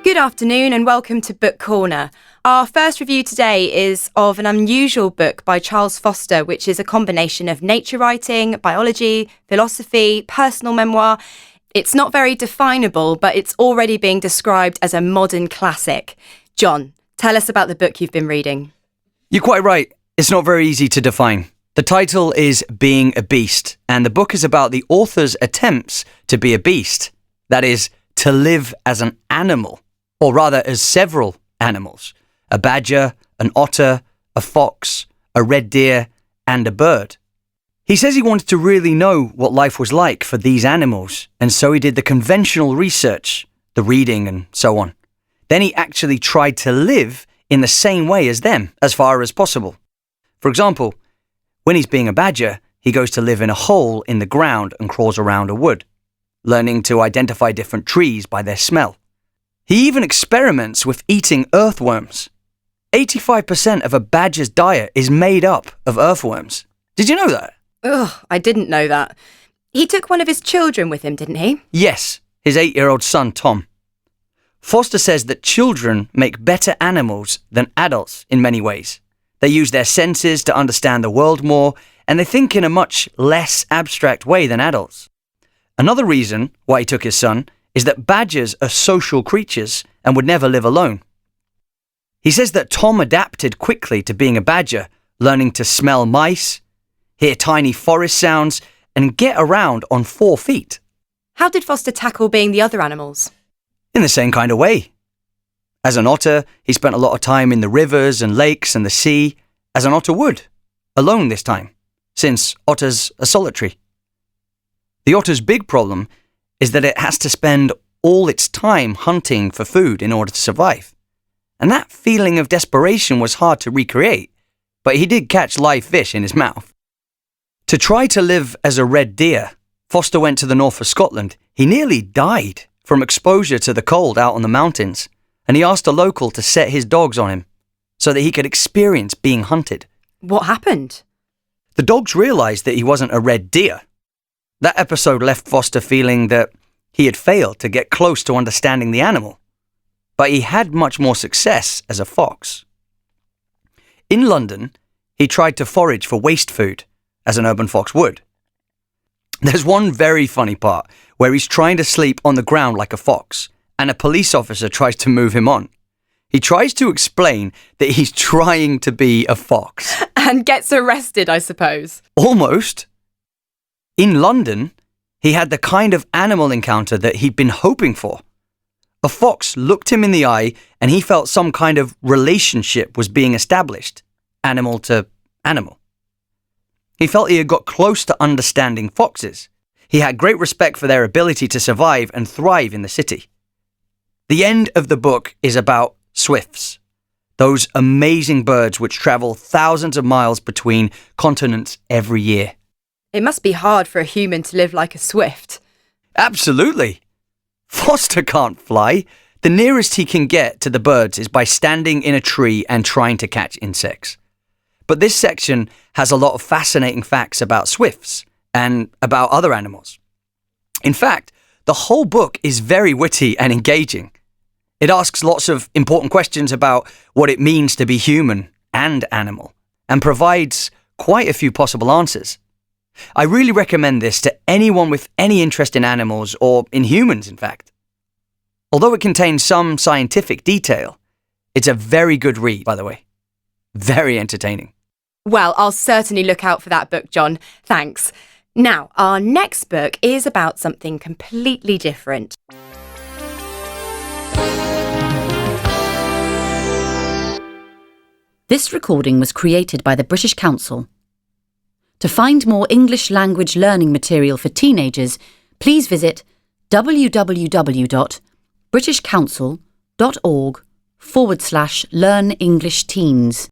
Good afternoon and welcome to Book Corner. Our first review today is of an unusual book by Charles Foster, which is a combination of nature writing, biology, philosophy, personal memoir. It's not very definable, but it's already being described as a modern classic. John, tell us about the book you've been reading. You're quite right. It's not very easy to define. The title is Being a Beast, and the book is about the author's attempts to be a beast. That is, to live as an animal, or rather as several animals. A badger, an otter, a fox, a red deer, and a bird. He says he wanted to really know what life was like for these animals, and so he did the conventional research, the reading and so on. Then he actually tried to live in the same way as them, as far as possible. For example, when he's being a badger, he goes to live in a hole in the ground and crawls around a wood, learning to identify different trees by their smell. He even experiments with eating earthworms. 85% of a badger's diet is made up of earthworms. Did you know that? Ugh, I didn't know that. He took one of his children with him, didn't he? Yes, his 8-year-old son, Tom. Foster says that children make better animals than adults in many ways. They use their senses to understand the world more, and they think in a much less abstract way than adults. Another reason why he took his son is that badgers are social creatures and would never live alone. He says that Tom adapted quickly to being a badger, learning to smell mice, hear tiny forest sounds, and get around on 4 feet. How did Foster tackle being the other animals? In the same kind of way. As an otter, he spent a lot of time in the rivers and lakes and the sea, as an otter would, alone this time, since otters are solitary. The otter's big problem is that it has to spend all its time hunting for food in order to survive. And that feeling of desperation was hard to recreate, but he did catch live fish in his mouth. To try to live as a red deer, Foster went to the north of Scotland. He nearly died from exposure to the cold out on the mountains, and he asked a local to set his dogs on him so that he could experience being hunted. What happened? The dogs realized that he wasn't a red deer. That episode left Foster feeling that he had failed to get close to understanding the animal, but he had much more success as a fox. In London, he tried to forage for waste food, as an urban fox would. There's one very funny part where he's trying to sleep on the ground like a fox, and a police officer tries to move him on. He tries to explain that he's trying to be a fox. And gets arrested, I suppose. Almost. In London, he had the kind of animal encounter that he'd been hoping for. A fox looked him in the eye and he felt some kind of relationship was being established, animal to animal. He felt he had got close to understanding foxes. He had great respect for their ability to survive and thrive in the city. The end of the book is about swifts, those amazing birds which travel thousands of miles between continents every year. It must be hard for a human to live like a swift. Absolutely. Foster can't fly. The nearest he can get to the birds is by standing in a tree and trying to catch insects. But this section has a lot of fascinating facts about swifts and about other animals. In fact, the whole book is very witty and engaging. It asks lots of important questions about what it means to be human and animal, and provides quite a few possible answers. I really recommend this to anyone with any interest in animals, or in humans, in fact. Although it contains some scientific detail, it's a very good read, by the way. Very entertaining. Well, I'll certainly look out for that book, John. Thanks. Now, our next book is about something completely different. This recording was created by the British Council. To find more English language learning material for teenagers, please visit www.britishcouncil.org/learnenglishTeens.